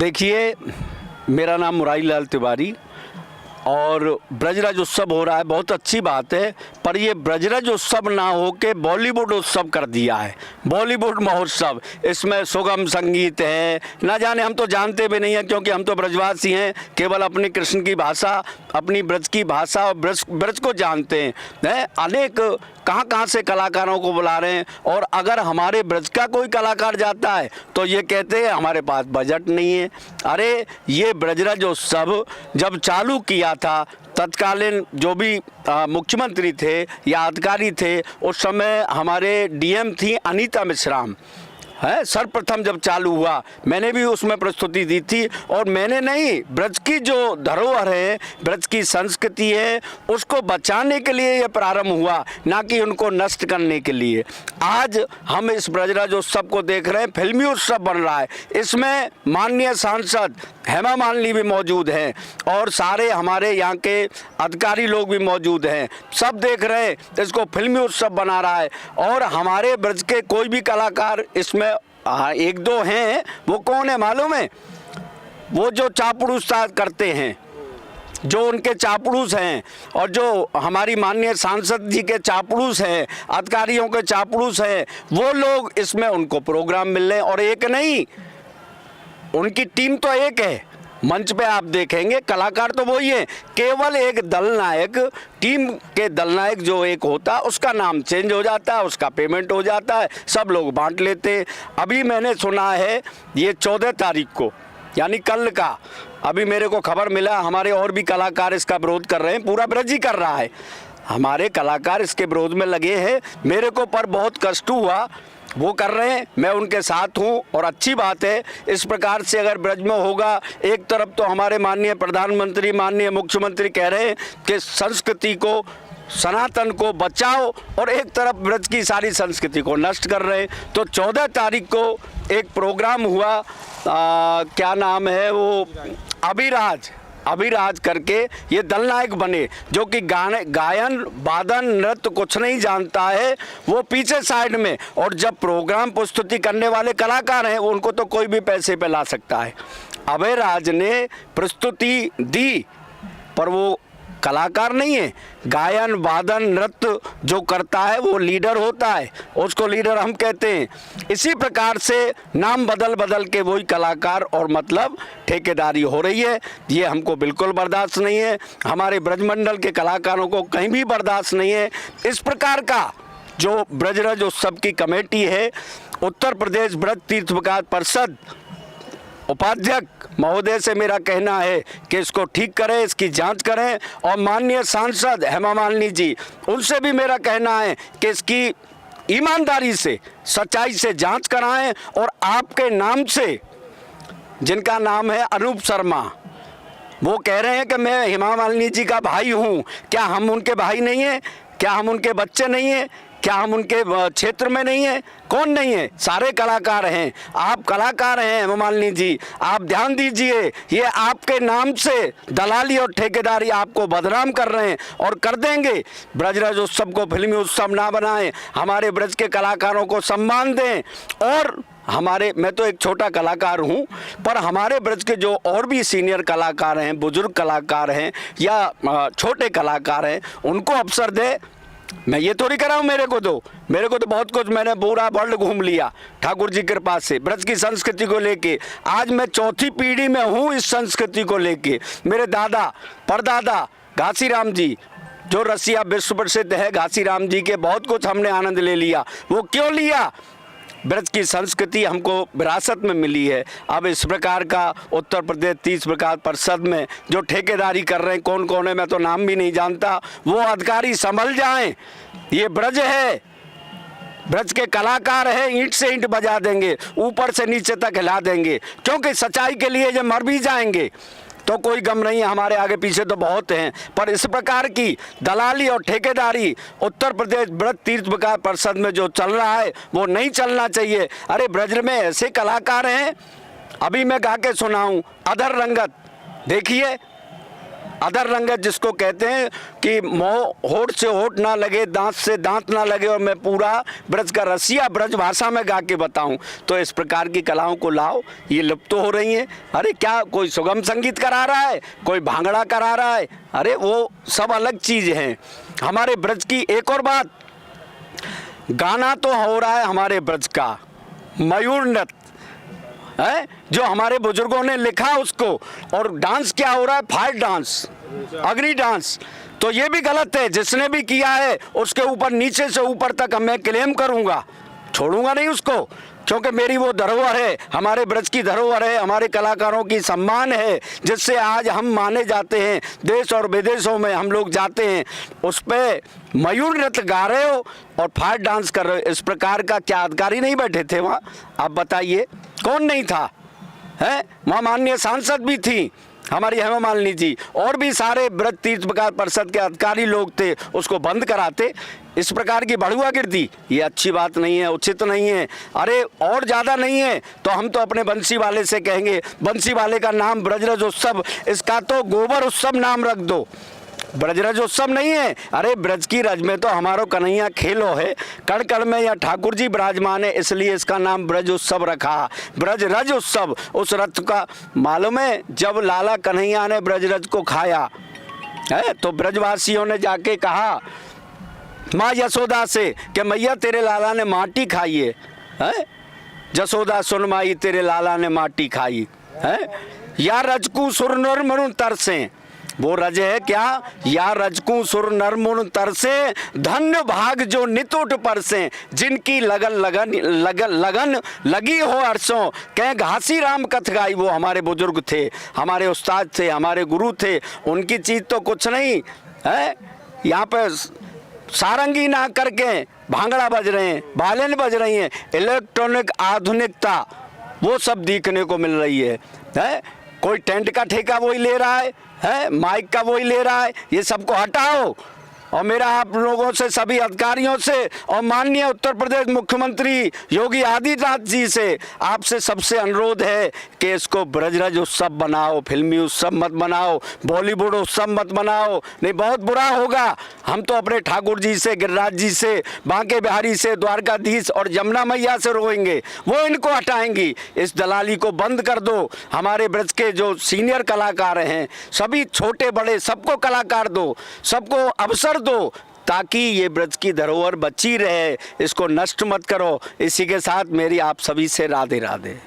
देखिए, मेरा नाम मुरारी लाल तिवारी और ब्रजराज उत्सव हो रहा है, बहुत अच्छी बात है। पर ये ब्रजराज उत्सव ना हो के बॉलीवुड उत्सव कर दिया है, बॉलीवुड महोत्सव। इसमें सुगम संगीत है, ना जाने, हम तो जानते भी नहीं हैं क्योंकि हम तो ब्रजवासी हैं, केवल अपनी कृष्ण की भाषा, अपनी ब्रज की भाषा और ब्रज को जानते हैं। अनेक कहाँ से कलाकारों को बुला रहे हैं, और अगर हमारे ब्रज का कोई कलाकार जाता है तो ये कहते हैं हमारे पास बजट नहीं है। अरे ये ब्रजराज उत्सव जब चालू किया था, तत्कालीन जो भी मुख्यमंत्री थे या अधिकारी थे, उस समय हमारे डीएम थी अनीता मिश्राम है। सर्वप्रथम जब चालू हुआ मैंने भी उसमें प्रस्तुति दी थी, और मैंने नहीं, ब्रज की जो धरोहर है, ब्रज की संस्कृति है, उसको बचाने के लिए यह प्रारंभ हुआ, ना कि उनको नष्ट करने के लिए। आज हम इस ब्रजराज उत्सव को देख रहे हैं, फिल्मी उत्सव बन रहा है। इसमें माननीय सांसद हेमा मालिनी भी मौजूद हैं और सारे हमारे यहाँ के अधिकारी लोग भी मौजूद हैं। सब देख रहे हैं, इसको फिल्मी उत्सव बना रहा है। और हमारे ब्रज के कोई भी कलाकार इसमें एक दो हैं, वो कौन है मालूम है? वो जो चापड़ूसा करते हैं, जो उनके चापड़ूस हैं, और जो हमारी माननीय सांसद जी के चापड़ूस हैं, अधिकारियों के चापड़ूस हैं, वो लोग इसमें उनको प्रोग्राम मिल रहे हैं। और एक नहीं, उनकी टीम तो एक है। मंच पे आप देखेंगे कलाकार तो वही है, केवल एक दलनायक, टीम के दलनायक जो एक होता है उसका नाम चेंज हो जाता है, उसका पेमेंट हो जाता है, सब लोग बांट लेते हैं। अभी मैंने सुना है ये 14 तारीख को, यानी कल का, अभी मेरे को खबर मिला, हमारे और भी कलाकार इसका विरोध कर रहे हैं, पूरा ब्रज ही कर रहा है, हमारे कलाकार इसके विरोध में लगे हैं। मेरे को पर बहुत कष्ट हुआ, वो कर रहे हैं, मैं उनके साथ हूँ, और अच्छी बात है। इस प्रकार से अगर ब्रज में होगा, एक तरफ तो हमारे माननीय प्रधानमंत्री, माननीय मुख्यमंत्री कह रहे हैं कि संस्कृति को, सनातन को बचाओ, और एक तरफ ब्रज की सारी संस्कृति को नष्ट कर रहे हैं। तो 14 तारीख को एक प्रोग्राम हुआ, क्या नाम है वो, अभिराज करके ये दलनायक बने, जो कि गायन वादन नृत्य कुछ नहीं जानता है, वो पीछे साइड में। और जब प्रोग्राम प्रस्तुति करने वाले कलाकार हैं, उनको तो कोई भी पैसे पे ला सकता है। अभिराज ने प्रस्तुति दी, पर वो कलाकार नहीं है। गायन वादन नृत्य जो करता है वो लीडर होता है, उसको लीडर हम कहते हैं। इसी प्रकार से नाम बदल के वही कलाकार, और मतलब ठेकेदारी हो रही है। ये हमको बिल्कुल बर्दाश्त नहीं है, हमारे ब्रजमंडल के कलाकारों को कहीं भी बर्दाश्त नहीं है। इस प्रकार का जो ब्रजराज उत्सव की कमेटी है, उत्तर प्रदेश ब्रज तीर्थ विकास परिषद उपाध्यक्ष महोदय से मेरा कहना है कि इसको ठीक करें, इसकी जांच करें। और माननीय सांसद हेमा मालिनी जी, उनसे भी मेरा कहना है कि इसकी ईमानदारी से, सच्चाई से जांच कराएं। और आपके नाम से, जिनका नाम है अनूप शर्मा, वो कह रहे हैं कि मैं हेमा मालिनी जी का भाई हूँ। क्या हम उनके भाई नहीं हैं? क्या हम उनके बच्चे नहीं हैं? क्या हम उनके क्षेत्र में नहीं है? कौन नहीं है? सारे कलाकार हैं। आप कलाकार हैं हेमा मालिनी जी, आप ध्यान दीजिए। ये आपके नाम से दलाली और ठेकेदारी आपको बदनाम कर रहे हैं, और कर देंगे। ब्रजराज उत्सव को फिल्मी उत्सव ना बनाएं, हमारे ब्रज के कलाकारों को सम्मान दें। और हमारे, मैं तो एक छोटा कलाकार हूँ, पर हमारे ब्रज के जो और भी सीनियर कलाकार हैं, बुजुर्ग कलाकार हैं या छोटे कलाकार हैं, उनको अवसर दे। मैं ये थोड़ी कर रहा हूँ, मेरे को तो बहुत कुछ, मैंने पूरा वर्ल्ड घूम लिया ठाकुर जी की कृपा से ब्रज की संस्कृति को लेके। आज मैं चौथी पीढ़ी में हूँ इस संस्कृति को लेके। मेरे दादा परदादा घासीराम जी, जो रसिया विश्व प्रसिद्ध है, घासीराम जी के बहुत कुछ हमने आनंद ले लिया। वो क्यों लिया? ब्रज की संस्कृति हमको विरासत में मिली है। अब इस प्रकार का उत्तर प्रदेश तीर्थ विकास परिषद में जो ठेकेदारी कर रहे हैं, कौन कौन है मैं तो नाम भी नहीं जानता, वो अधिकारी संभल जाएं। ये ब्रज है, ब्रज के कलाकार हैं, ईंट से ईंट बजा देंगे, ऊपर से नीचे तक हिला देंगे, क्योंकि सच्चाई के लिए जब मर भी जाएंगे तो कोई गम नहीं है। हमारे आगे पीछे तो बहुत हैं, पर इस प्रकार की दलाली और ठेकेदारी उत्तर प्रदेश ब्रज तीर्थ विकास परिषद में जो चल रहा है वो नहीं चलना चाहिए। अरे ब्रज में ऐसे कलाकार हैं, अभी मैं गा के सुनाऊं, अधर रंगत देखिए, अधर रंगत जिसको कहते हैं कि होठ से होठ ना लगे, दांत से दांत ना लगे और मैं पूरा ब्रज का रसिया ब्रज भाषा में गा के बताऊं, तो इस प्रकार की कलाओं को लाओ, ये लुप्त हो रही हैं। अरे क्या कोई सुगम संगीत करा रहा है, कोई भांगड़ा करा रहा है, अरे वो सब अलग चीज़ हैं। हमारे ब्रज की एक और बात, गाना तो हो रहा है हमारे ब्रज का मयूर नृत्य है जो हमारे बुजुर्गों ने लिखा उसको, और डांस क्या हो रहा है, फाइट डांस, अग्नि डांस। तो ये भी गलत है, जिसने भी किया है उसके ऊपर नीचे से ऊपर तक मैं क्लेम करूंगा, छोड़ूंगा नहीं उसको, क्योंकि मेरी वो धरोहर है, हमारे ब्रज की धरोहर है, हमारे कलाकारों की सम्मान है, जिससे आज हम माने जाते हैं, देश और विदेशों में हम लोग जाते हैं। उस पे मयूर नृत्य गा रहे हो और फाइट डांस कर रहे हो, इस प्रकार का क्या अधिकारी नहीं बैठे थे वहाँ? आप बताइए कौन नहीं था? है वहाँ माननीय सांसद भी थी हमारी हेमा मालिनी जी, और भी सारे ब्रज तीर्थ विकास परिषद के अधिकारी लोग थे, उसको बंद कराते। इस प्रकार की बढ़ुआगिर्दी ये अच्छी बात नहीं है, उचित नहीं है। अरे और ज़्यादा नहीं है तो हम तो अपने बंसी वाले से कहेंगे, बंसी वाले का नाम ब्रजरज उत्सव, इसका तो गोबर उत्सव नाम रख दो, ब्रजरज उत्सव नहीं है। अरे ब्रज की रज में तो हमारो कन्हैया खेलो है, कण कण में या ठाकुर जी विराजमान है, इसलिए इसका नाम ब्रज उत्सव रखा, ब्रज रज उत्सव। उस रथ का मालूम है, जब लाला कन्हैया ने ब्रजरज को खाया है तो ब्रजवासियों ने जाके कहा माँ यशोदा से कि मैया तेरे लाला ने माटी खाई है, जसोदा सुन माई तेरे लाला ने माटी खाई है, या रजकू सुर नर मरुन तरसे, वो रज है क्या, या रजकू सुर नर मुन तरसे, धन्य भाग जो नित उठ परसे, जिनकी लगन लगन लगन लगन लगी हो अरसों, कह घासी राम कथ गाई। वो हमारे बुजुर्ग थे, हमारे उस्ताद थे, हमारे गुरु थे, उनकी चीज तो कुछ नहीं है। यहाँ पे सारंगी ना करके भांगड़ा बज रहे हैं, वायलिन बज रही हैं, इलेक्ट्रॉनिक आधुनिकता वो सब देखने को मिल रही है। कोई टेंट का ठेका वही ले रहा है, माइक का वही ले रहा है, ये सबको हटाओ। और मेरा आप लोगों से, सभी अधिकारियों से और माननीय उत्तर प्रदेश मुख्यमंत्री योगी आदित्यनाथ जी से, आपसे सबसे अनुरोध है कि इसको ब्रजरज उत्सव बनाओ, फिल्मी उत्सव मत बनाओ, बॉलीवुड उत्सव मत बनाओ, नहीं बहुत बुरा होगा। हम तो अपने ठाकुर जी से, गिरिराज जी से, बांके बिहारी से, द्वारकाधीश और यमुना मैया से रोएंगे, वो इनको हटाएंगी। इस दलाली को बंद कर दो। हमारे ब्रज के जो सीनियर कलाकार हैं, सभी छोटे बड़े सबको कलाकार दो, सबको अवसर दो, ताकि ये ब्रज की धरोहर बची रहे, इसको नष्ट मत करो। इसी के साथ मेरी आप सभी से राधे राधे।